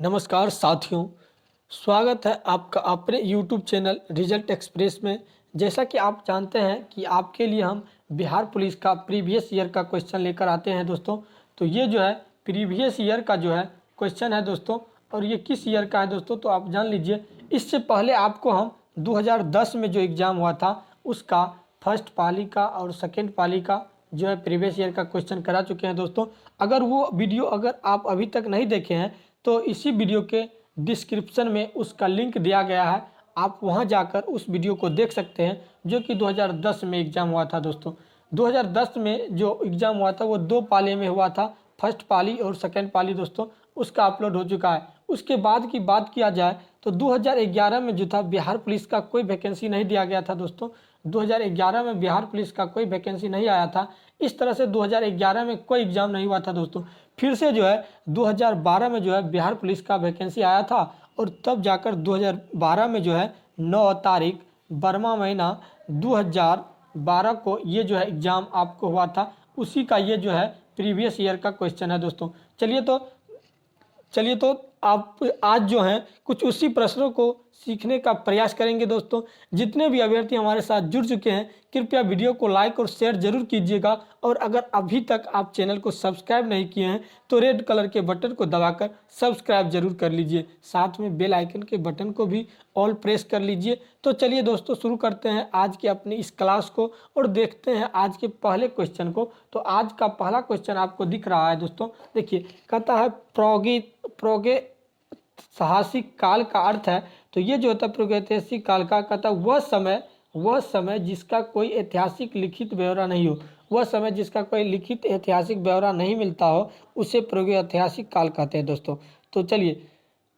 नमस्कार साथियों, स्वागत है आपका अपने YouTube चैनल रिजल्ट एक्सप्रेस में। जैसा कि आप जानते हैं कि आपके लिए हम बिहार पुलिस का प्रीवियस ईयर का क्वेश्चन लेकर आते हैं दोस्तों। तो ये जो है प्रीवियस ईयर का जो है क्वेश्चन है दोस्तों, और ये किस ईयर का है दोस्तों तो आप जान लीजिए। इससे पहले आपको हम 2010 में जो एग्ज़ाम हुआ था उसका फर्स्ट पाली का और सेकेंड पाली का जो है प्रीवियस ईयर का क्वेश्चन करा चुके हैं दोस्तों। अगर वो वीडियो अगर आप अभी तक नहीं देखे हैं तो इसी वीडियो के डिस्क्रिप्शन में उसका लिंक दिया गया है, आप वहां जाकर उस वीडियो को देख सकते हैं, जो कि 2010 में एग्ज़ाम हुआ था दोस्तों। 2010 में जो एग्ज़ाम हुआ था वो दो पाली में हुआ था, फर्स्ट पाली और सेकेंड पाली दोस्तों। उसका अपलोड हो चुका है। उसके बाद की बात किया जाए तो 2011 में जो था बिहार पुलिस का कोई वैकेंसी नहीं दिया गया था दोस्तों। 2011 में बिहार पुलिस का कोई वैकेंसी नहीं आया था। इस तरह से 2011 में कोई एग्ज़ाम नहीं हुआ था दोस्तों। फिर से जो है 2012 में जो है बिहार पुलिस का वैकेंसी आया था, और तब जाकर 2012 में जो है 9 तारीख 12वां महीना 2012 को ये जो है एग्ज़ाम आपको हुआ था। उसी का ये जो है प्रीवियस ईयर का क्वेश्चन है दोस्तों। चलिए तो आप आज जो हैं कुछ उसी प्रश्नों को सीखने का प्रयास करेंगे दोस्तों। जितने भी अभ्यर्थी हमारे साथ जुड़ चुके हैं कृपया वीडियो को लाइक और शेयर जरूर कीजिएगा, और अगर अभी तक आप चैनल को सब्सक्राइब नहीं किए हैं तो रेड कलर के बटन को दबाकर सब्सक्राइब जरूर कर लीजिए, साथ में बेल आइकन के बटन को भी ऑल प्रेस कर लीजिए। तो चलिए दोस्तों शुरू करते हैं आज की अपनी इस क्लास को और देखते हैं आज के पहले क्वेश्चन को। तो आज का पहला क्वेश्चन आपको दिख रहा है दोस्तों, देखिए कहता है प्रोगे साहसिक काल का अर्थ है। तो ये जो होता है प्रागैतिहासिक काल का कहता है वह समय जिसका कोई ऐतिहासिक लिखित ब्यौरा नहीं हो, वह समय जिसका कोई लिखित ऐतिहासिक ब्यौरा नहीं मिलता हो, उसे प्रागैतिहासिक काल कहते हैं दोस्तों। तो चलिए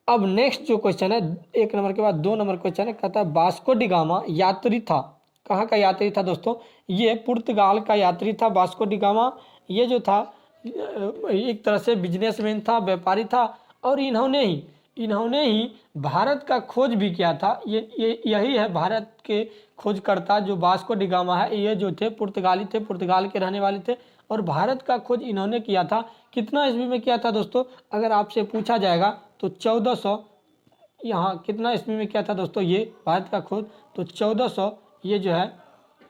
अब नेक्स्ट जो क्वेश्चन है, एक नंबर के बाद 2 नंबर क्वेश्चन है, कहता है वास्को डी गामा यात्री था। कहाँ का यात्री था दोस्तों? ये पुर्तगाल का यात्री था वास्को डी गामा। ये जो था एक तरह से बिजनेसमैन था, व्यापारी था, और इन्होंने ही भारत का खोज भी किया था। यही है भारत के खोजकर्ता जो वास्को डी गामा है। ये जो थे पुर्तगाली थे, पुर्तगाल के रहने वाले थे, और भारत का खोज इन्होंने किया था। कितना ईस्वी में किया था दोस्तों? अगर आपसे पूछा जाएगा तो 1400, यहाँ कितना ईस्वी में किया था दोस्तों ये भारत का खोज? तो 1400 ये जो है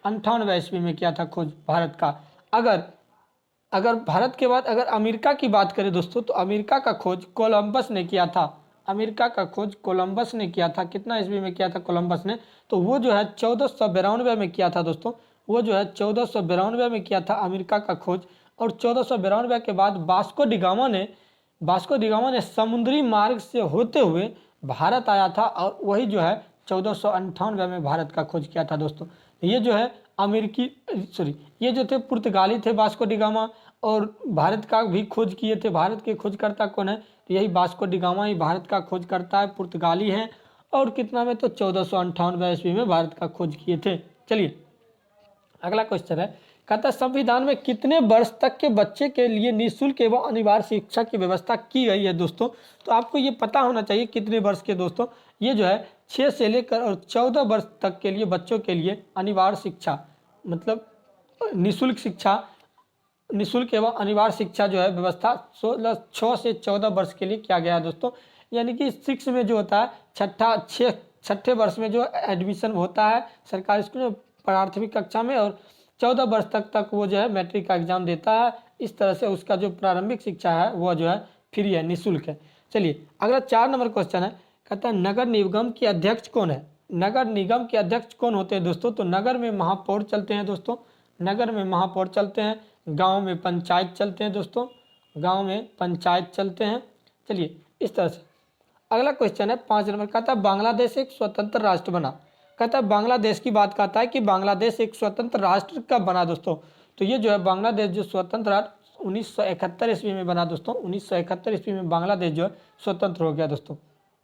98 ईस्वी में किया था खोज भारत का। अगर भारत के बाद अगर अमेरिका की बात करें दोस्तों तो अमेरिका का खोज कोलंबस ने किया था। अमेरिका का खोज कोलंबस ने किया था। कितना ईस्वी में किया था कोलंबस ने? तो वो जो है 1492 में किया था दोस्तों। वो जो है 1492 में किया था अमेरिका का खोज। और 1492 के बाद वास्को डी गामा ने समुद्री मार्ग से होते हुए भारत आया था, और वही जो है 1498 में भारत का खोज किया था दोस्तों। ये जो है ये जो थे पुर्तगाली थे वास्को डी गामा, और भारत का भी खोज किए थे। भारत के खोजकर्ता कौन है? तो यही वास्को डी गामा ही भारत का खोजकर्ता है, पुर्तगाली है। और कितना में? तो 1498 ईस्वी में भारत का खोज किए थे। चलिए अगला क्वेश्चन है, कहता है संविधान में कितने वर्ष तक के बच्चे के लिए निःशुल्क एवं अनिवार्य शिक्षा की व्यवस्था की गई है दोस्तों? तो आपको ये पता होना चाहिए कितने वर्ष के दोस्तों। ये जो है 6 से लेकर और 14 वर्ष तक के लिए बच्चों के लिए अनिवार्य शिक्षा, मतलब निःशुल्क एवं अनिवार्य शिक्षा जो है व्यवस्था 6 से 14 वर्ष के लिए किया गया है दोस्तों। यानी कि 6 में जो होता है छठे वर्ष में जो एडमिशन होता है सरकारी स्कूल में प्राथमिक कक्षा में, और 14 वर्ष तक वो जो है मैट्रिक का एग्जाम देता है। इस तरह से उसका जो प्रारंभिक शिक्षा है वो जो है फ्री है, निःशुल्क है। चलिए अगला 4 नंबर क्वेश्चन है, कहता है नगर निगम के अध्यक्ष कौन है? नगर निगम के अध्यक्ष कौन होते हैं दोस्तों? तो नगर में महापौर चलते हैं दोस्तों। नगर में महापौर चलते हैं। गांव में पंचायत चलते हैं दोस्तों। गांव में पंचायत चलते हैं। चलिए इस तरह से अगला क्वेश्चन है 5 नंबर, कहता है बांग्लादेश एक स्वतंत्र राष्ट्र बना। कहता है बांग्लादेश की बात कहता है कि बांग्लादेश एक स्वतंत्र राष्ट्र कब बना दोस्तों? तो ये जो है बांग्लादेश जो स्वतंत्र राष्ट्र 1971 ईस्वी में बना दोस्तों। 1971 ईस्वी में बांग्लादेश जो है स्वतंत्र हो गया दोस्तों।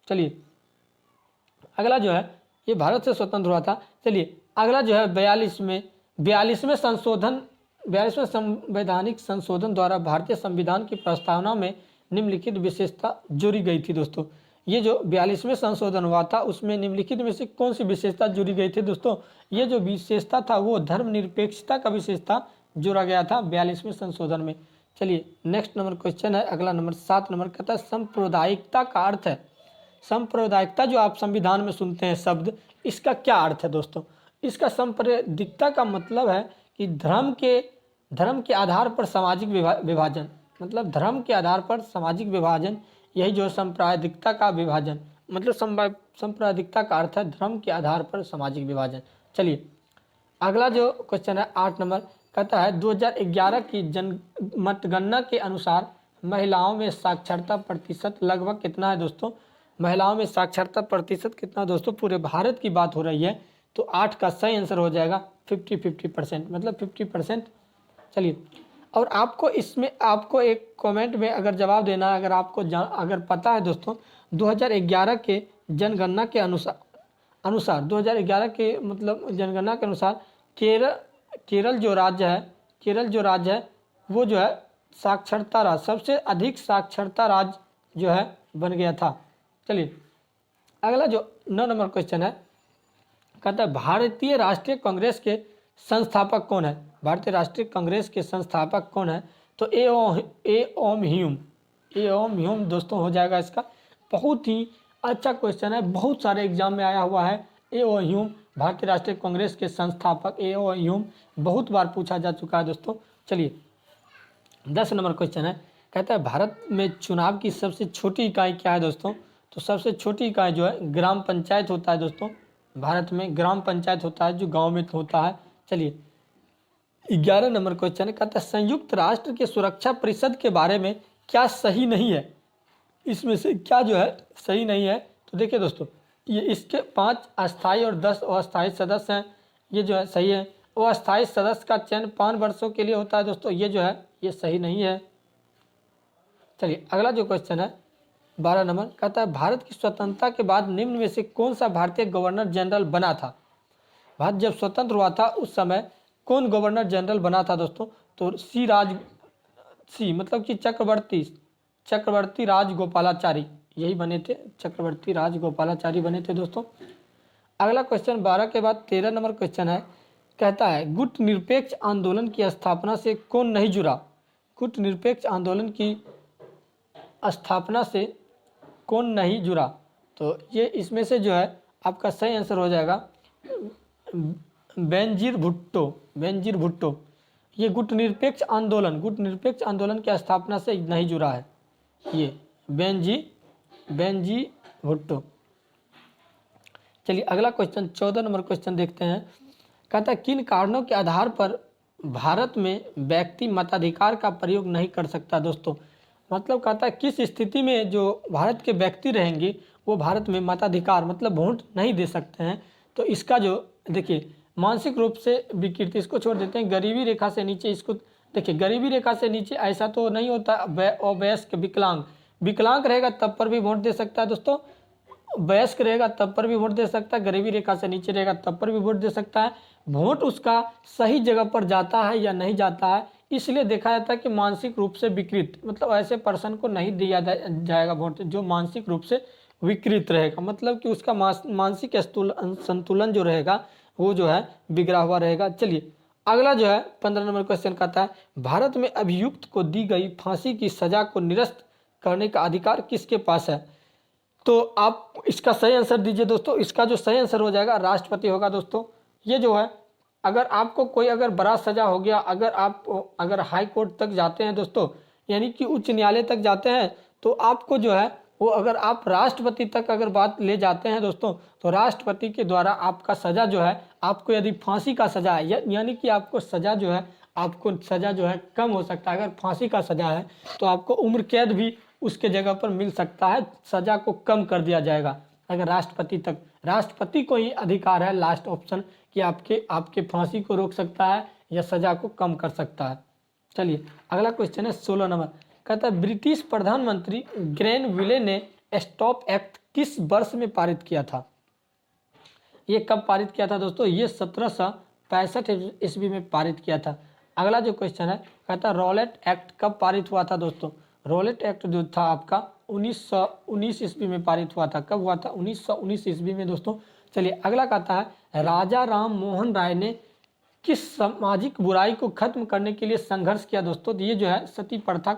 चलिए अगला जो है ये भारत से स्वतंत्र हुआ था। चलिए अगला जो है 42वें संवैधानिक संशोधन द्वारा भारतीय संविधान की प्रस्तावना में निम्नलिखित विशेषता जोड़ी गई थी दोस्तों। ये जो 42वें संशोधन हुआ था उसमें निम्नलिखित में से कौन सी विशेषता जोड़ी गई थी दोस्तों? ये जो विशेषता था वो धर्मनिरपेक्षता का विशेषता जोड़ा गया था 42वें संशोधन में। चलिए नेक्स्ट नंबर क्वेश्चन है, अगला नंबर 7 नंबर कहता है सांप्रदायिकता का अर्थ है। सांप्रदायिकता जो आप संविधान में सुनते हैं शब्द, इसका क्या अर्थ है दोस्तों? इसका सांप्रदायिकता का मतलब है कि धर्म के आधार पर सामाजिक विभाजन, मतलब धर्म के आधार पर सामाजिक विभाजन, यही जो सांप्रदायिकता का विभाजन, मतलब सांप्रदायिकता का अर्थ है धर्म के आधार पर सामाजिक विभाजन। चलिए अगला जो क्वेश्चन है 8 नंबर कहता है 2011 की जनमतगणना के अनुसार महिलाओं में साक्षरता प्रतिशत लगभग कितना है दोस्तों? महिलाओं में साक्षरता प्रतिशत कितना दोस्तों? पूरे भारत की बात हो रही है, तो 8 का सही आंसर हो जाएगा 50%, मतलब 50%। चलिए और आपको इसमें आपको एक कमेंट में अगर जवाब देना है, अगर आपको अगर पता है दोस्तों 2011 के जनगणना के अनुसार 2011 के मतलब जनगणना के अनुसार केरल जो राज्य है वो जो है साक्षरता राज्य, सबसे अधिक साक्षरता राज्य जो है बन गया था। चलिए अगला जो 9 नंबर क्वेश्चन है कहता है भारतीय राष्ट्रीय कांग्रेस के संस्थापक कौन है? भारतीय राष्ट्रीय कांग्रेस के संस्थापक कौन है? तो ए ओम ह्यूम दोस्तों हो जाएगा इसका। बहुत ही अच्छा क्वेश्चन है, बहुत सारे एग्जाम में आया हुआ है। ए ओ ह्यूम भारतीय राष्ट्रीय कांग्रेस के संस्थापक ए ओ ह्यूम बहुत बार पूछा जा चुका है दोस्तों। चलिए 10 नंबर क्वेश्चन है कहता है भारत में चुनाव की सबसे छोटी इकाई क्या है दोस्तों? तो सबसे छोटी इकाई जो है ग्राम पंचायत होता है दोस्तों। भारत में ग्राम पंचायत होता है जो गांव में होता है। चलिए 11 नंबर क्वेश्चन है कहता है संयुक्त राष्ट्र के सुरक्षा परिषद के बारे में क्या सही नहीं है? इसमें से क्या जो है सही नहीं है? तो देखिए दोस्तों ये इसके 5 अस्थायी और 10 अस्थायी सदस्य हैं, ये जो है सही है। वो अस्थायी सदस्य का चयन 5 वर्षों के लिए होता है दोस्तों, ये जो है ये सही नहीं है। चलिए अगला जो क्वेश्चन है 12 नंबर कहता है भारत की स्वतंत्रता के बाद निम्न में से कौन सा भारतीय गवर्नर जनरल बना था? भारत जब स्वतंत्र हुआ था उस समय कौन गवर्नर जनरल बना था दोस्तों? तो सी मतलब कि चक्रवर्ती राजगोपालाचारी यही बने थे, चक्रवर्ती राजगोपालाचारी बने थे दोस्तों। अगला क्वेश्चन 12 के बाद 13 नंबर क्वेश्चन है कहता है गुट निरपेक्ष आंदोलन की स्थापना से कौन नहीं जुड़ा? गुट निरपेक्ष आंदोलन की स्थापना से कौन नहीं जुड़ा? तो ये इसमें से जो है आपका सही आंसर हो जाएगा बेनजीर भुट्टो। ये गुट निरपेक्ष आंदोलन की स्थापना से नहीं जुड़ा है, ये बेनजी भुट्टो। चलिए अगला क्वेश्चन 14 नंबर क्वेश्चन देखते हैं कहता है किन कारणों के आधार पर भारत में व्यक्ति मताधिकार का प्रयोग नहीं कर सकता दोस्तों? मतलब कहता है किस स्थिति में जो भारत के व्यक्ति रहेंगे वो भारत में मताधिकार मतलब वोट नहीं दे सकते हैं? तो इसका जो देखिए मानसिक रूप से विकृति, इसको छोड़ देते हैं, गरीबी रेखा से नीचे, इसको देखिए गरीबी रेखा से नीचे ऐसा तो नहीं होता, अवयस्क विकलांग रहेगा तब पर भी वोट दे सकता है दोस्तों, वयस्क रहेगा तब पर भी वोट दे सकता है, गरीबी रेखा से नीचे रहेगा तब पर भी वोट दे सकता है। वोट उसका सही जगह पर जाता है या नहीं जाता है, इसलिए देखा जाता है कि मानसिक रूप से विकृत, मतलब ऐसे पर्सन को नहीं दिया जाएगा वोट जो मानसिक रूप से विकृत रहेगा, मतलब कि उसका मानसिक संतुलन जो रहेगा वो जो है बिगड़ा हुआ रहेगा। चलिए अगला जो है 15 नंबर क्वेश्चन कहता है भारत में अभियुक्त को दी गई फांसी की सजा को निरस्त करने का अधिकार किसके पास है? तो आप इसका सही आंसर दीजिए दोस्तों। इसका जो सही आंसर हो जाएगा राष्ट्रपति होगा दोस्तों। ये जो है अगर आपको कोई अगर बड़ा सजा हो गया, अगर हाई कोर्ट तक जाते हैं दोस्तों, यानी कि उच्च न्यायालय तक जाते हैं, तो आपको जो है वो अगर आप राष्ट्रपति तक अगर बात ले जाते हैं दोस्तों, तो राष्ट्रपति के द्वारा आपका सजा जो है, आपको यदि फांसी का सजा है यानी कि आपको सजा जो है कम हो सकता है। अगर फांसी का सजा है तो आपको उम्र कैद भी उसके जगह पर मिल सकता है, सजा को कम कर दिया जाएगा। अगर राष्ट्रपति को ही अधिकार है लास्ट ऑप्शन कि आपके फांसी को रोक सकता है या सजा को कम कर सकता है। चलिए अगला क्वेश्चन है 16 नंबर कहता है ब्रिटिश प्रधानमंत्री ग्रेनविले ने स्टॉप एक्ट किस वर्ष में पारित किया था? ये कब पारित किया था दोस्तों? ये 1765 ईस्वी में पारित किया था। अगला जो क्वेश्चन है कहता है रॉलेट एक्ट कब पारित हुआ था दोस्तों? रॉलेट एक्ट जो था आपका 1919 ईस्वी में पारित हुआ था। कब हुआ था? 1919 ईस्वी में दोस्तों। चलिए अगला कहता है राजा राम मोहन राय ने किस सामाजिक बुराई को खत्म करने के लिए संघर्ष किया दोस्तों? तो ये जो है सती प्रथा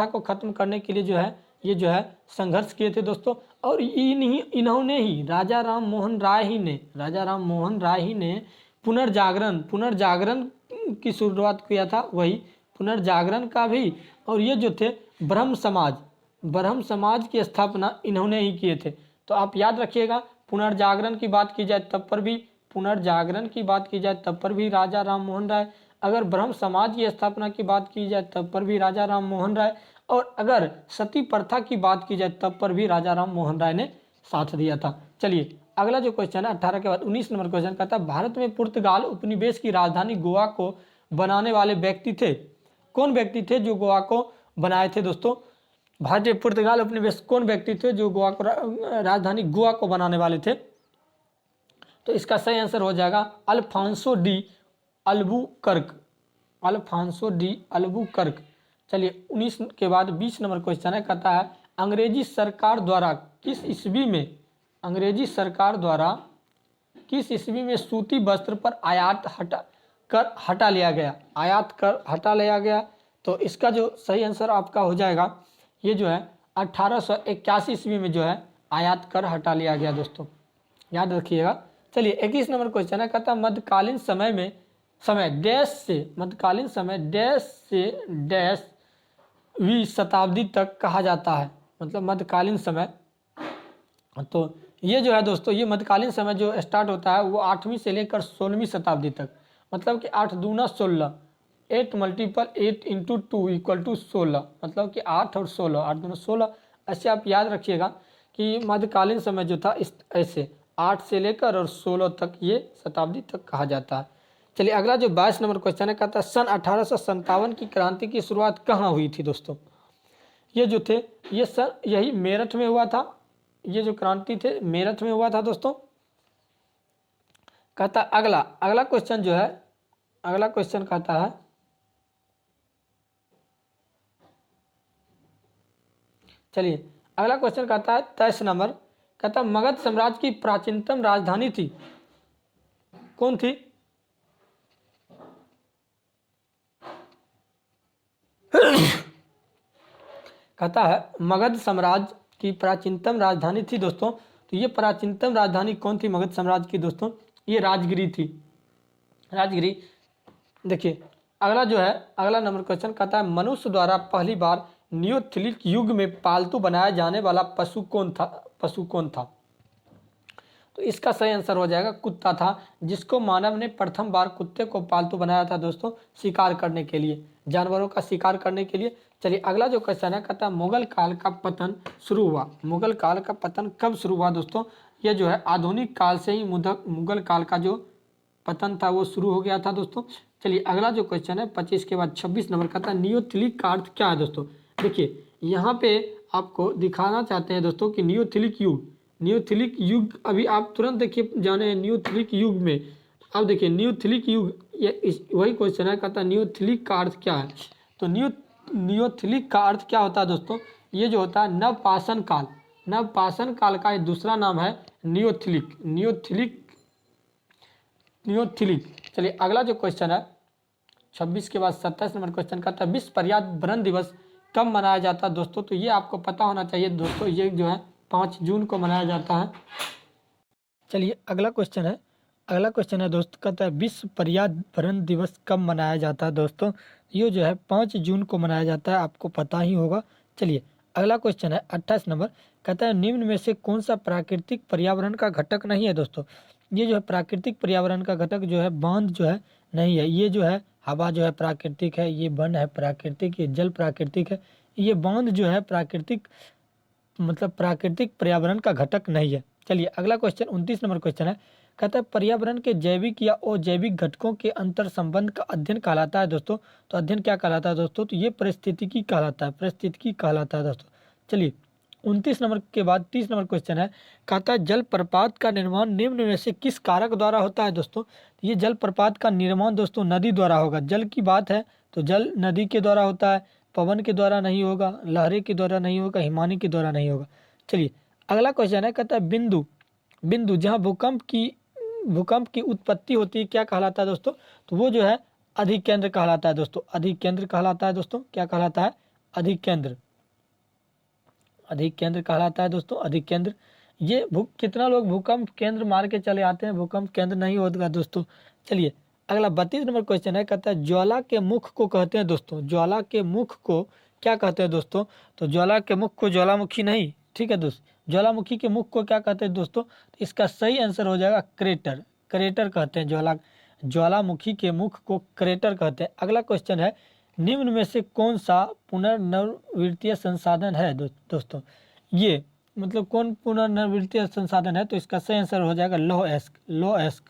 को खत्म करने के लिए जो है ये जो है संघर्ष किए थे दोस्तों। और इन्होंने ही राजा राम मोहन राय ही ने पुनर्जागरण की शुरुआत किया था, वही पुनर्जागरण का भी। और ये जो थे ब्रह्म समाज की स्थापना इन्होंने ही किए थे। तो आप याद रखिएगा, पुनर्जागरण की बात की जाए तब पर भी राजा राम मोहन राय, अगर ब्रह्म समाज की स्थापना की बात की जाए तब पर भी राजा राम मोहन राय, और अगर सती प्रथा की बात की जाए तब पर भी राजा राम मोहन राय ने साथ दिया था। चलिए अगला जो क्वेश्चन है 18 के बाद 19 नंबर क्वेश्चन कहता है, भारत में पुर्तगाल उपनिवेश की राजधानी गोवा को बनाने वाले व्यक्ति थे। कौन व्यक्ति थे जो गोवा को बनाए थे दोस्तों? भारतीय पुर्तगाल उपनिवेश कौन व्यक्ति थे जो गोवा को राजधानी गोवा को बनाने वाले थे? तो इसका सही आंसर हो जाएगा अल्फांसो डी अल्बुकर्क। चलिए 19 के बाद 20 नंबर क्वेश्चन है, कहता है अंग्रेजी सरकार द्वारा किस ईस्वी में सूती वस्त्र पर आयात हटा लिया गया? तो इसका जो सही आंसर आपका हो जाएगा, ये जो है 1881 ईस्वी में जो है आयात कर हटा लिया गया दोस्तों, याद रखिएगा। चलिए 21 नंबर क्वेश्चन है, कहता है मध्यकालीन समय डैश से वीं शताब्दी तक कहा जाता है, मतलब मध्यकालीन समय। तो ये जो है दोस्तों, ये मध्यकालीन समय जो स्टार्ट होता है वो 8वीं से लेकर 16वीं शताब्दी तक, मतलब कि 8 दूना 16, 8 × 2 = 16, मतलब कि 8 और 16, 8 दूना 16। ऐसे आप याद रखिएगा कि मध्यकालीन समय जो था इस ऐसे 8 से लेकर और 16 तक ये शताब्दी तक कहा जाता है। चलिए अगला जो 22 नंबर क्वेश्चन है, कहता है सन 1857 की क्रांति की शुरुआत कहाँ हुई थी दोस्तों? ये जो थे ये सर यही मेरठ में हुआ था, ये जो क्रांति थे मेरठ में हुआ था दोस्तों। कहता अगला क्वेश्चन जो है, अगला क्वेश्चन कहता है, चलिए अगला क्वेश्चन कहता है 23 नंबर, कहता है मगध साम्राज्य की प्राचीनतम राजधानी थी, कौन थी? कहता है मगध साम्राज्य की प्राचीनतम राजधानी थी दोस्तों। तो ये प्राचीनतम राजधानी कौन थी मगध साम्राज्य की दोस्तों? ये राजगिरी थी, राजगिरी। देखिए अगला जो है, अगला नंबर क्वेश्चन कहता है मनुष्य द्वारा पहली बार नियोलिथिक युग में पालतू बनाया जाने वाला पशु कौन था? तो इसका सही आंसर हो जाएगा कुत्ता था, जिसको मानव ने प्रथम बार कुत्ते को पालतू बनाया था दोस्तों, शिकार करने के लिए, जानवरों का शिकार करने के लिए। चलिए अगला जो क्वेश्चन है, कहता है मुगल काल का पतन शुरू हुआ, मुगल काल का पतन कब शुरू हुआ दोस्तों? ये जो है आधुनिक काल से ही मुगल काल का जो पतन था वो शुरू हो गया था दोस्तों। चलिए अगला जो क्वेश्चन है 25 के बाद 26 नंबर, कहता है नियोलिथिक का अर्थ क्या है दोस्तों? देखिए यहाँ पे आपको दिखाना चाहते हैं दोस्तों कि नियोलिथिक युग अभी आप तुरंत देखिए जाने नियोलिथिक युग में। अब देखिए नियोलिथिक युग, ये वही क्वेश्चन है, कहता है नियोलिथिक का अर्थ क्या है? तो नियोलिथिक का अर्थ क्या होता है दोस्तों? ये जो होता है नवपाषाण काल का दूसरा नाम है नियोलिथिक। चलिए अगला जो क्वेश्चन है 26 के बाद 27 नंबर क्वेश्चन, कहता है विश्व पर्यावरण दिवस कब मनाया जाता है दोस्तों? तो ये आपको पता होना चाहिए दोस्तों, ये जो है 5 जून को मनाया जाता है। चलिए अगला क्वेश्चन है दोस्त, कहता है विश्व पर्यावरण दिवस कब मनाया जाता है दोस्तों? ये जो है 5 जून को मनाया जाता है, आपको पता ही होगा। चलिए अगला क्वेश्चन है 28 नंबर, कहता है निम्न में से कौन सा प्राकृतिक पर्यावरण का घटक नहीं है दोस्तों? ये जो है प्राकृतिक पर्यावरण का घटक जो है बांध जो है नहीं है। ये जो है हवा जो है प्राकृतिक है, ये वन है प्राकृतिक, ये जल प्राकृतिक है, ये बांध जो है प्राकृतिक, मतलब प्राकृतिक पर्यावरण का घटक नहीं है। चलिए अगला क्वेश्चन 29 नंबर क्वेश्चन है, कहता है पर्यावरण के जैविक या अजैविक घटकों के अंतर संबंध का अध्ययन कहलाता है दोस्तों। तो अध्ययन क्या कहलाता है दोस्तों? तो ये पारिस्थितिकी कहलाता है दोस्तों। चलिए 29 नंबर के बाद 30 नंबर क्वेश्चन है, कहता है जलप्रपात का निर्माण निम्न में से किस कारक द्वारा होता है दोस्तों? ये जलप्रपात का निर्माण दोस्तों नदी द्वारा होगा। जल की बात है तो जल नदी के द्वारा होता है, पवन के द्वारा नहीं होगा, लहरें के द्वारा नहीं होगा, हिमानी के द्वारा नहीं होगा। चलिए अगला क्वेश्चन है, कहता है बिंदु जहाँ भूकंप की भूकंप की उत्पत्ति होती है क्या कहलाता है दोस्तों, तो वो जो है अधिकेंद्र कहलाता है दोस्तों, अधिकेंद्र कहलाता है दोस्तों, क्या कहलाता है, अधिकेंद्र, अधिकेंद्र कहलाता है दोस्तों, अधिकेंद्र। ये कितना लोग भूकंप केंद्र मार के चले आते हैं, भूकंप केंद्र नहीं होगा दोस्तों। चलिए अगला 32 नंबर क्वेश्चन है, कहता है ज्वाला के मुख को कहते हैं दोस्तों, ज्वाला के मुख को क्या कहते हैं दोस्तों, तो ज्वाला के मुख को ज्वालामुखी नहीं, ठीक है दोस्त, ज्वालामुखी के मुख को क्या कहते हैं दोस्तों, तो इसका सही आंसर हो जाएगा क्रेटर, क्रेटर कहते हैं, ज्वालामुखी के मुख को क्रेटर कहते हैं। अगला क्वेश्चन है, निम्न में से कौन सा पुनर्नवीर्तीय संसाधन है दोस्तों, ये मतलब कौन पुनर्नवीर्तीय संसाधन है, तो इसका सही आंसर हो जाएगा लोह एस्क।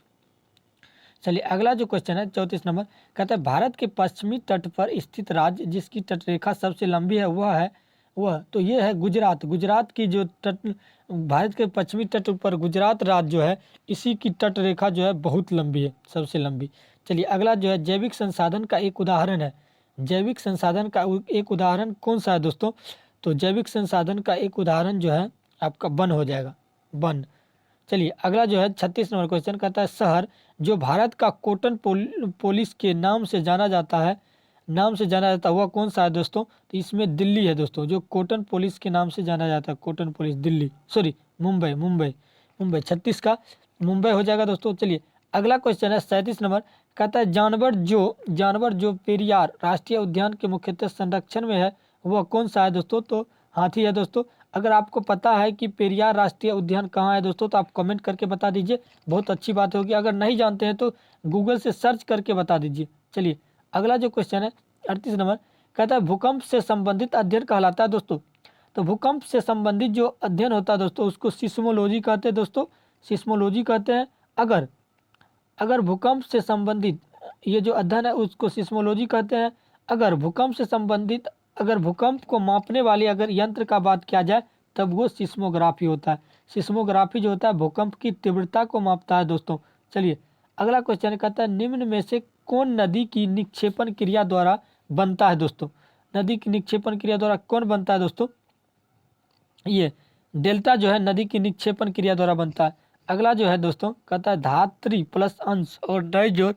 चलिए अगला जो क्वेश्चन है 34 नंबर, कहता है भारत के पश्चिमी तट पर स्थित राज्य जिसकी तटरेखा सबसे लंबी है वह तो ये है गुजरात। गुजरात की जो तट, भारत के पश्चिमी तट पर गुजरात राज्य जो है इसी की तटरेखा जो है बहुत लंबी है, सबसे लंबी। चलिए अगला जो है जैविक संसाधन का एक उदाहरण है, जैविक संसाधन का एक उदाहरण कौन सा है दोस्तों, तो जैविक संसाधन का एक उदाहरण जो है आपका वन हो जाएगा, वन। चलिए अगला जो है 36 नंबर क्वेश्चन, कहता है शहर जो भारत का कॉटन पोलिस के नाम से जाना जाता है, नाम से जाना जाता है वह कौन सा है दोस्तों, तो इसमें दिल्ली है दोस्तों, जो कॉटन पोलिस के नाम से जाना जाता है, cotton police Delhi, sorry Mumbai, 36 का मुंबई हो जाएगा दोस्तों। चलिए अगला क्वेश्चन है 37 नंबर, कहता है जानवर जो पेरियार राष्ट्रीय उद्यान के मुख्यतः संरक्षण में है वह कौन सा है दोस्तों, तो हाथी है दोस्तों। अगर आपको पता है कि पेरियार राष्ट्रीय उद्यान कहाँ है दोस्तों, तो आप कमेंट करके बता दीजिए, बहुत अच्छी बात होगी। अगर नहीं जानते हैं तो गूगल से सर्च करके बता दीजिए। चलिए अगला जो क्वेश्चन है 38 नंबर, कहता है भूकंप से संबंधित अध्ययन कहलाता है दोस्तों, तो भूकंप से संबंधित जो अध्ययन होता है दोस्तों उसको सिस्मोलॉजी कहते हैं दोस्तों, सिस्मोलॉजी कहते हैं। अगर भूकंप से संबंधित ये जो अध्ययन है उसको सिस्मोलॉजी कहते हैं। अगर भूकंप से संबंधित, अगर भूकंप को मापने वाले अगर यंत्र का बात किया जाए तब वो सिस्मोग्राफी होता है। सिस्मोग्राफी जो होता है भूकंप की तीव्रता को मापता है दोस्तों। चलिए अगला क्वेश्चन कहता है निम्न में से कौन नदी की निक्षेपण क्रिया द्वारा बनता है दोस्तों, नदी की निक्षेपण क्रिया द्वारा कौन बनता है दोस्तों, ये डेल्टा जो है नदी की निक्षेपण क्रिया द्वारा बनता है। अगला जो है दोस्तों कहता है धात्री प्लस अंश और नए जोड़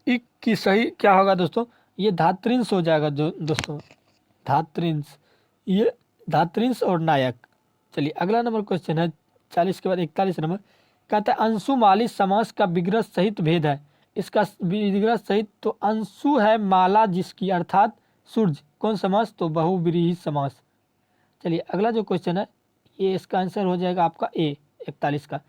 इक की सही क्या होगा दोस्तों, ये धात्रिंश हो जाएगा जो दोस्तों, धात्रिंश, ये धात्रिंश और नायक। चलिए अगला नंबर क्वेश्चन है 40 के बाद 41 नंबर, कहता है अंशुमाली समास का विग्रह सहित भेद है, इसका विग्रह सहित, तो अंशु है माला जिसकी अर्थात सूर्य, कौन समास, तो बहुव्रीहि समास। चलिए अगला जो क्वेश्चन है ये इसका आंसर हो जाएगा आपका ए 41 का।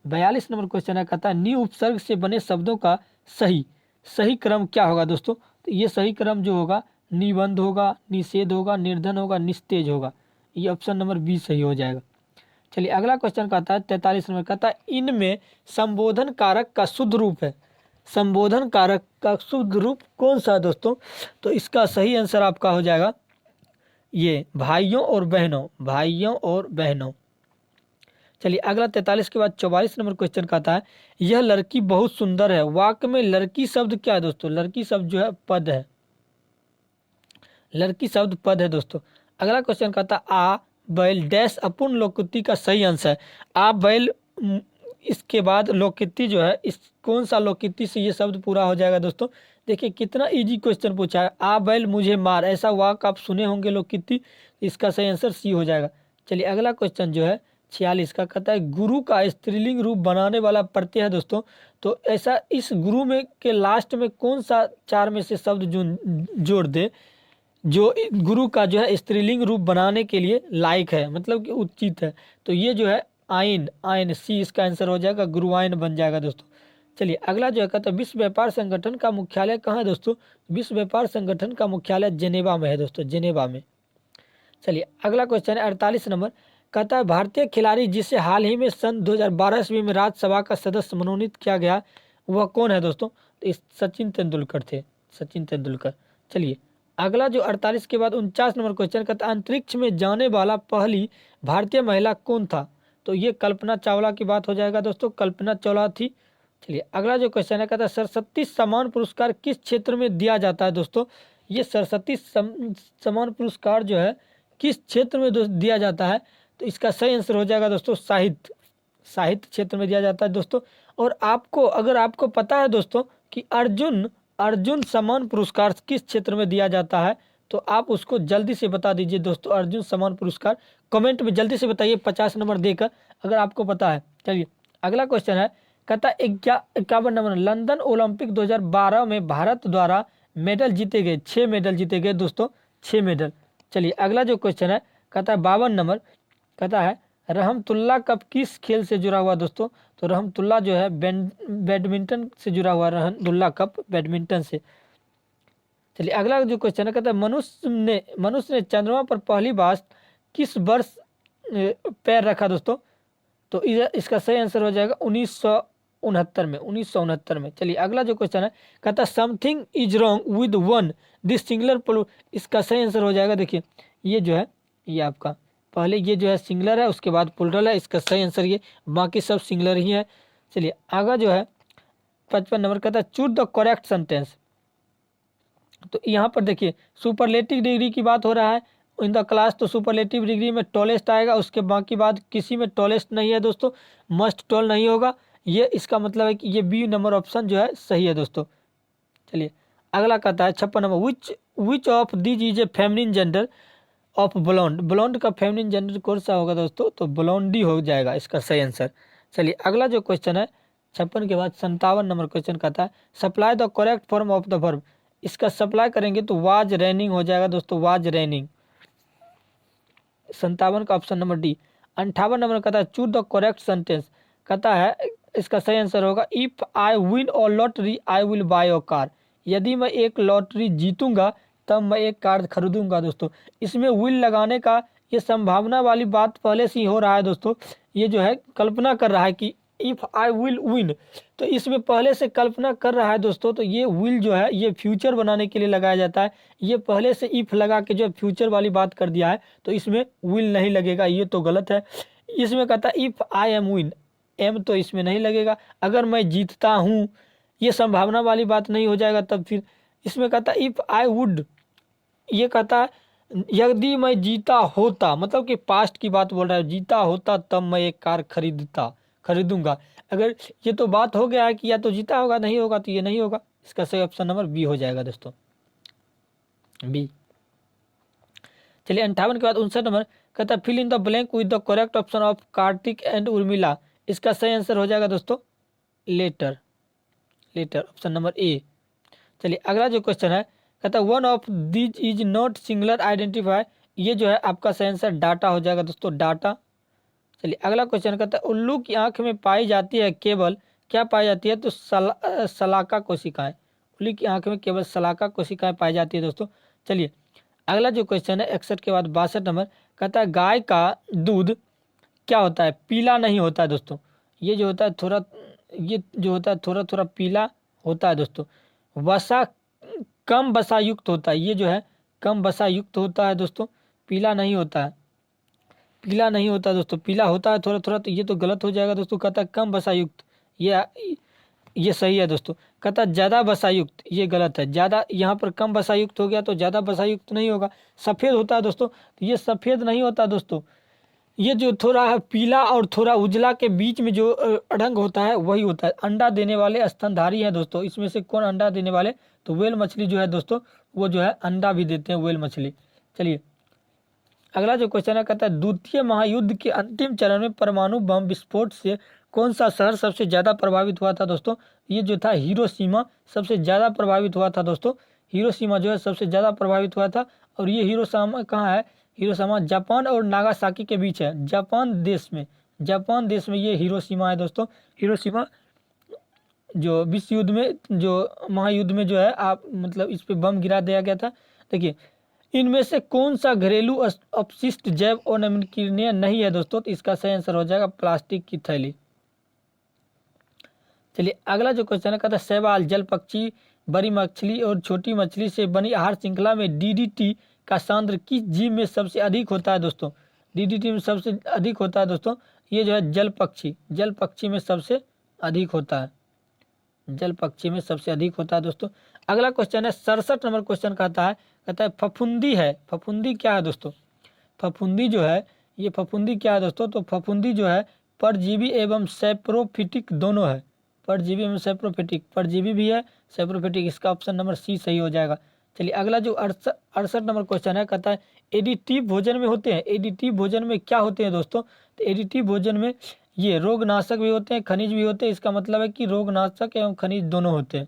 42 नंबर क्वेश्चन है, कहता है नि उपसर्ग से बने शब्दों का सही क्रम क्या होगा दोस्तों, तो ये सही क्रम जो होगा निबंध होगा, निषेध होगा, निर्धन होगा, निस्तेज होगा, ये ऑप्शन नंबर बी सही हो जाएगा। चलिए अगला क्वेश्चन कहता है 43 नंबर, कहता है इनमें संबोधन कारक का शुद्ध रूप है, संबोधन कारक का शुद्ध रूप कौन सा है दोस्तों, तो इसका सही आंसर आपका हो जाएगा ये भाइयों और बहनों, भाइयों और बहनों। चलिए अगला 43 के बाद 44 नंबर क्वेश्चन कहता है यह लड़की बहुत सुंदर है, वाक्य में लड़की शब्द क्या है दोस्तों, लड़की शब्द जो है पद है, लड़की शब्द पद है दोस्तों। अगला क्वेश्चन कहता है आ बैल डैश अपूर्ण लोकोक्ति का सही आंसर है, आ बैल, इसके बाद लोकोक्ति जो है इस कौन सा लोकोक्ति से ये शब्द पूरा हो जाएगा दोस्तों, देखिए कितना इजी क्वेश्चन पूछा है, आ बैल मुझे मार, ऐसा वाक्य आप सुने होंगे लोकोक्ति, इसका सही आंसर सी हो जाएगा। चलिए अगला क्वेश्चन जो है 46 का कहता है गुरु का स्त्रीलिंग रूप बनाने वाला प्रत्यय है दोस्तों, तो ऐसा इस गुरु में के लास्ट में कौन सा चार में से शब्द जोड़ दे जो गुरु का जो है स्त्रीलिंग रूप बनाने के लिए लायक है, मतलब कि उचित है, तो ये जो है आइन, आइन सी इसका आंसर हो जाएगा, गुरुआइन बन जाएगा दोस्तों। चलिए अगला जो है कहता है विश्व व्यापार संगठन का मुख्यालय कहाँ है दोस्तों, विश्व व्यापार संगठन का मुख्यालय जेनेवा में है दोस्तों, जेनेवा में। चलिए अगला क्वेश्चन है 48 नंबर, कहता है भारतीय खिलाड़ी जिसे हाल ही में सन 2012 ईस्वी में राज्यसभा का सदस्य मनोनीत किया गया वह कौन है दोस्तों, तो इस सचिन तेंदुलकर थे, सचिन तेंदुलकर। चलिए अगला जो 48 के बाद 49 नंबर क्वेश्चन कहता है अंतरिक्ष में जाने वाला पहली भारतीय महिला कौन था, तो ये कल्पना चावला की बात हो जाएगा दोस्तों, कल्पना चावला थी। चलिए अगला जो क्वेश्चन है कहता है सरस्वती सम्मान पुरस्कार किस क्षेत्र में दिया जाता है दोस्तों, ये सरस्वती सम्मान पुरस्कार जो है किस क्षेत्र में दिया जाता है, तो इसका सही आंसर हो जाएगा दोस्तों साहित्य, साहित्य क्षेत्र में दिया जाता है दोस्तों। और आपको अगर आपको पता है दोस्तों कि अर्जुन अर्जुन सम्मान पुरस्कार किस क्षेत्र में दिया जाता है, तो आप उसको जल्दी से बता दीजिए दोस्तों। अर्जुन सम्मान पुरस्कार कमेंट में जल्दी से बताइए 50 नंबर देकर, अगर आपको पता है। चलिए अगला क्वेश्चन है, कहता है 51 नंबर, लंदन ओलंपिक 2012 में भारत द्वारा मेडल जीते गए, 6 मेडल जीते गए दोस्तों, 6 मेडल। चलिए अगला जो क्वेश्चन है, कहता है 52 नंबर, कहता है रहमतुल्लाह कप किस खेल से जुड़ा हुआ दोस्तों, तो रहमतुल्लाह जो है बैडमिंटन से जुड़ा हुआ, रहमतुल्लाह कप बैडमिंटन से। चलिए अगला जो क्वेश्चन है, कहता है मनुष्य ने चंद्रमा पर पहली बार किस वर्ष पैर रखा दोस्तों, तो इसका सही आंसर हो जाएगा 1969 में, 1969 में। चलिए अगला जो क्वेश्चन है, कहता है something is wrong with one this singular, इसका सही आंसर हो जाएगा, देखिए ये जो है, ये आपका पहले ये जो है सिंगुलर है, उसके बाद प्लूरल है, इसका सही आंसर ये, बाकी सब सिंगुलर ही है। चलिए आगे जो है 55 नंबर, कहता है चूज द करेक्ट सेंटेंस, तो यहाँ पर देखिए सुपरलेटिव डिग्री की बात हो रहा है इन द क्लास, तो सुपरलेटिव डिग्री में टॉलेस्ट आएगा, उसके बाकी बाद किसी में टॉलेस्ट नहीं है दोस्तों, मस्ट टॉल नहीं होगा, ये इसका मतलब है कि ये बी नंबर ऑप्शन जो है सही है दोस्तों। चलिए अगला कहता है 56 number, which of these is a feminine gender of blonde, blonde का फेमिनिन जेंडर कौन सा होगा दोस्तों, तो ब्लॉन्डी हो जाएगा इसका सही आंसर। चलिए अगला जो क्वेश्चन है 56 के बाद 57 नंबर क्वेश्चन कहता है supply the correct form of the verb, इसका सप्लाई करेंगे तो वाज रेनिंग हो जाएगा दोस्तों, वाज रेनिंग। 57 का ऑप्शन नंबर डी। 58 नंबर कहता है चूज द करेक्ट सेंटेंस, कहता है इसका सही आंसर होगा इफ आई विन और lottery I will buy a car, यदि मैं एक लॉटरी जीतूंगा तब मैं एक कार खरीदूंगा दोस्तों। इसमें विल लगाने का ये संभावना वाली बात पहले से ही हो रहा है दोस्तों, ये जो है कल्पना कर रहा है कि इफ आई विल विन, तो इसमें पहले से कल्पना कर रहा है दोस्तों, तो ये विल जो है ये फ्यूचर बनाने के लिए लगाया जाता है, ये पहले से इफ लगा के जो फ्यूचर वाली बात कर दिया है, तो इसमें विल नहीं लगेगा, ये तो गलत है। इसमें कहता है if I am win, am तो इसमें नहीं लगेगा, अगर मैं जीतता हूँ, ये संभावना वाली बात नहीं हो जाएगा तब फिर। इसमें कहता है इफ आई वुड, ये कहता है यदि मैं जीता होता, मतलब कि पास्ट की बात बोल रहा है, जीता होता तब मैं एक कार खरीदूंगा। अगर ये तो बात हो गया है कि या तो जीता होगा, नहीं होगा तो ये नहीं होगा, इसका सही ऑप्शन नंबर बी हो जाएगा दोस्तों, बी। चलिए 58 के बाद 59 नंबर कहता है fill in the blank with the correct option of Kartik and Urmila, इसका सही आंसर हो जाएगा दोस्तों लेटर, ऑप्शन नंबर ए। चलिए अगला जो क्वेश्चन है, कहता है one of these is not singular identify, ये जो है आपका सही आंसर डाटा हो जाएगा दोस्तों, डाटा। चलिए अगला क्वेश्चन कहता है उल्लू की आंख में पाई जाती है केवल, क्या पाई जाती है, तो सलाका कोशिकाएं, उल्लू की आंख में केवल सलाका कोशिकाएं पाई जाती है दोस्तों। चलिए अगला जो क्वेश्चन है 61 के बाद 62 नंबर, कहता है गाय का दूध क्या होता है, पीला नहीं होता है दोस्तों, ये जो होता है थोड़ा, ये जो होता है थोड़ा थोड़ा पीला होता है दोस्तों। वसा कम वसा युक्त होता है, ये जो है कम वसा युक्त होता है दोस्तों, पीला नहीं होता है, पीला नहीं होता दोस्तों, पीला होता है थोड़ा थोड़ा, तो ये तो गलत हो जाएगा दोस्तों। कहता है कम वसा युक्त, ये सही है दोस्तों। कहता है ज़्यादा वसा युक्त, ये गलत है, ज़्यादा यहाँ पर कम वसा युक्त हो गया तो ज़्यादा वसा युक्त नहीं होगा। सफ़ेद होता है दोस्तों, तो ये सफ़ेद नहीं होता दोस्तों, ये जो थोड़ा है पीला और थोड़ा उजला के बीच में जो रंग होता है वही होता है। अंडा देने वाले स्तनधारी है दोस्तों, इसमें से कौन अंडा देने वाले, तो व्हेल मछली जो है दोस्तों, वो जो है अंडा भी देते हैं व्हेल मछली। चलिए अगला जो क्वेश्चन है, कहता है द्वितीय महायुद्ध के अंतिम चरण में परमाणु बम विस्फोट से कौन सा शहर सबसे ज़्यादा प्रभावित हुआ था दोस्तों, ये जो था हिरोशिमा सबसे ज़्यादा प्रभावित हुआ था दोस्तों, हिरोशिमा जो है सबसे ज़्यादा प्रभावित हुआ था। और ये हिरोशिमा कहाँ है, हिरोशिमा जापान और नागासाकी के बीच है, जापान देश में ये हिरोशिमा है दोस्तों। हिरोशिमा जो विश्व युद्ध में, जो महायुद्ध में जो है आप मतलब इस पे बम गिरा दिया गया था। देखिए इनमें से कौन सा घरेलू अपशिष्ट जैव अनवंतनीय नहीं है दोस्तों, तो इसका सही आंसर हो जाएगा प्लास्टिक की थैली। चलिए अगला जो क्वेश्चन है, कहता है शैवाल, जल पक्षी, बड़ी मछली और छोटी मछली से बनी आहार श्रृंखला में डीडीटी का सांद्र किस जीव में सबसे अधिक होता है दोस्तों, डीडीटी में सबसे अधिक होता है दोस्तों, ये जो है जल पक्षी में सबसे अधिक होता है, जल पक्षी में सबसे अधिक होता है दोस्तों। अगला क्वेश्चन है 67 नंबर क्वेश्चन कहता है फफूंदी है, फफूंदी क्या है दोस्तों, फफूंदी जो है ये फफूंदी क्या है दोस्तों, तो फफूंदी जो है परजीवी एवं सैप्रोफिटिक दोनों है, परजीवी में सैप्रोफिटिक, परजीवी भी है, सैप्रोफिटिक, इसका ऑप्शन नंबर सी सही हो जाएगा। चलिए अगला जो 68 नंबर क्वेश्चन है, कहता है एडिटिव भोजन में होते हैं। एडिटिव भोजन में क्या होते हैं दोस्तों? तो एडिटिव भोजन में ये रोगनाशक भी होते हैं, खनिज भी होते हैं। इसका मतलब है कि रोगनाशक एवं खनिज दोनों होते हैं।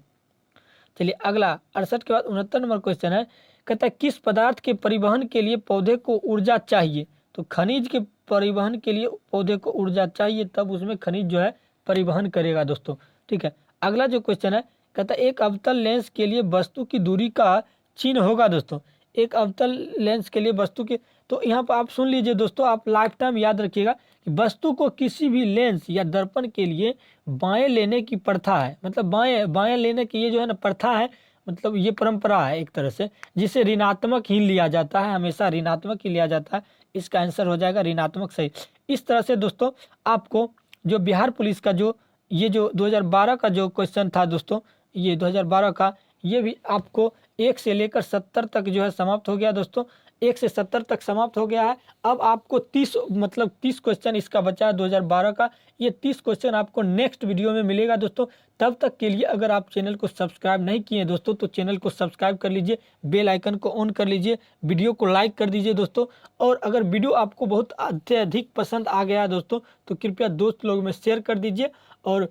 चलिए अगला 68 के बाद 69 नंबर क्वेश्चन है, कहता है किस पदार्थ के परिवहन के लिए पौधे को ऊर्जा चाहिए? तो खनिज के परिवहन के लिए पौधे को ऊर्जा चाहिए, तब उसमें खनिज जो है परिवहन करेगा दोस्तों। ठीक है, अगला जो क्वेश्चन है, कहता है एक अवतल लेंस के लिए वस्तु की दूरी का चिन्ह होगा दोस्तों। एक अवतल लेंस के लिए वस्तु के, तो यहाँ पर आप सुन लीजिए दोस्तों, आप लाइफ टाइम याद रखिएगा कि वस्तु को किसी भी लेंस या दर्पण के लिए बाएं लेने की प्रथा है, मतलब बाएं बाएं लेने की ये जो है ना प्रथा है, मतलब ये परंपरा है एक तरह से, जिसे ऋणात्मक ही लिया जाता है, हमेशा ऋणात्मक ही लिया जाता है। इसका आंसर हो जाएगा ऋणात्मक सही। इस तरह से दोस्तों आपको जो बिहार पुलिस का जो ये जो 2012 का जो क्वेश्चन था दोस्तों, ये 2012 का, ये भी आपको 1 से लेकर 70 तक जो है समाप्त हो गया दोस्तों। 1 से 70 तक समाप्त हो गया है। अब आपको 30 क्वेश्चन इसका बचा है 2012 का। ये 30 क्वेश्चन आपको नेक्स्ट वीडियो में मिलेगा दोस्तों। तब तक के लिए अगर आप चैनल को सब्सक्राइब नहीं किए हैं दोस्तों, तो चैनल को सब्सक्राइब कर लीजिए, बेल आइकन को ऑन कर लीजिए, वीडियो को लाइक कर दीजिए दोस्तों। और अगर वीडियो आपको बहुत अत्यधिक पसंद आ गया है दोस्तों, तो कृपया दोस्त लोग में शेयर कर दीजिए। और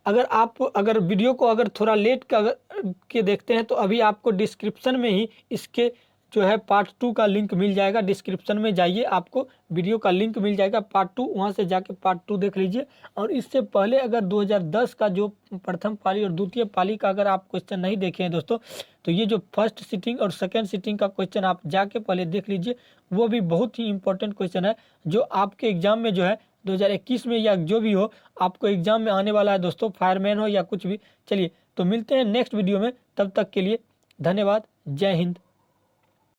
अगर वीडियो को अगर थोड़ा लेट के देखते हैं, तो अभी आपको डिस्क्रिप्शन में ही इसके जो है पार्ट 2 का लिंक मिल जाएगा। डिस्क्रिप्शन में जाइए, आपको वीडियो का लिंक मिल जाएगा पार्ट 2, वहाँ से जाके पार्ट 2 देख लीजिए। और इससे पहले अगर 2010 का जो प्रथम पाली और द्वितीय पाली का अगर आप क्वेश्चन नहीं देखे हैं दोस्तों, तो ये जो फर्स्ट सिटिंग और सेकेंड सिटिंग का क्वेश्चन आप जाके पहले देख लीजिए। वो भी बहुत ही इंपॉर्टेंट क्वेश्चन है, जो आपके एग्जाम में जो है 2021 में या जो भी हो, आपको एग्जाम में आने वाला है दोस्तों, फायरमैन हो या कुछ भी। चलिए तो मिलते हैं नेक्स्ट वीडियो में, तब तक के लिए धन्यवाद। जय हिंद।